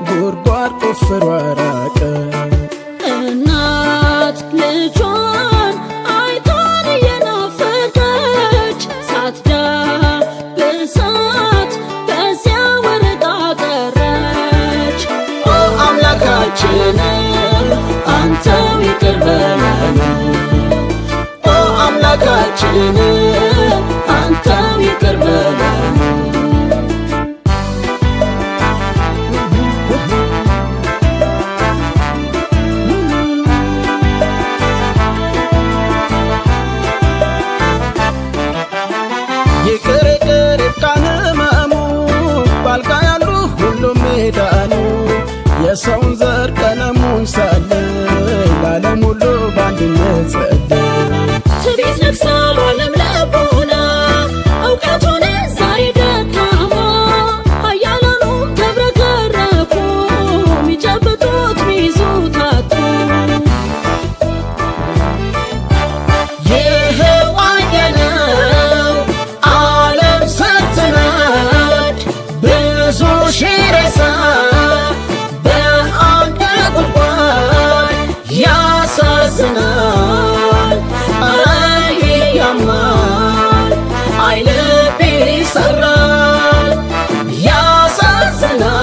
ጉድጓድ ቆፍሮ አራቀ። እናት ልጇን አይታን እየናፈቀች ሳትዳብሳት በዚያ ወርቃ ቀረች። ኦ አምላካችን አንተው ይቅር በለን፣ ኦ አምላካችን አንተው ይቅር በለን። ይቅር ይቅር ይብቃን ሕመሙ፣ ባልጋ ያሉ ሁሉም ይዳኑ። የሰውን ዘር ቀለሙን ሳለይ ለዓለም ሁሉ በአንድነት ጸለይ። ትዕቢት ነግሳ በዓለም ልቦና እውቀት ሆነ ዛሬ ደካማ። ኃያላኑም ተብረከረኩ ሚጨብጡት ሚይዙት አጡ። ይኸው አየነው ዓለም ስትናድ፣ ብዙ ሺህ ሬሳ በአንድ ጉድጓድ። ያሳዝናል ኧረ ይህ ያማል፣ አይ ልብ ይሰራል። ያሳዝናል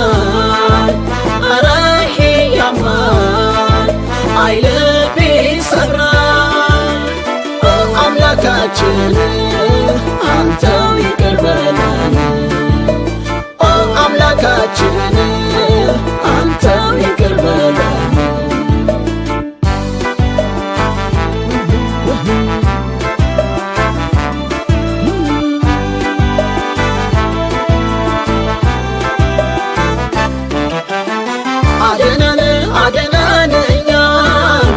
ኧረ ይህ ያማል፣ አይ ልብ ይሰራል። ኦ አምላካችን አንተው ይቅር በለን፣ ኦ አምላካችን አንተው ይቅር በለን። አድነን አድነን እኛን፣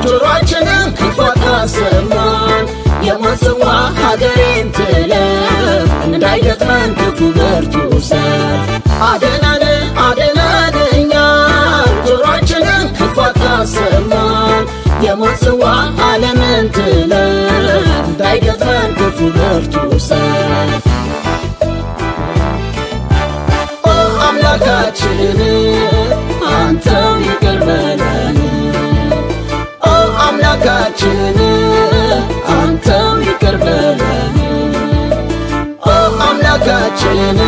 ጆሮአችንን ክፉ አታሰማን። የሞት ጽዋ ሀገሬን ትለፍ፣ እንዳይገጥመን ክፉ ብርቱ ሰልፍ። አድነን አድነን እኛን፣ ጆሮአችንን ክፉ አታሰማን። የሞት ጽዋ ዓለምን ትለፍ፣ እንዳይገጥመን ክፉ ብርቱ ሰልፍ። ኦ አምላካችን አንተው ይቅር በለን፣ ኦ አምላካችን አንተው ይቅር በለን፣ ኦ አምላካችን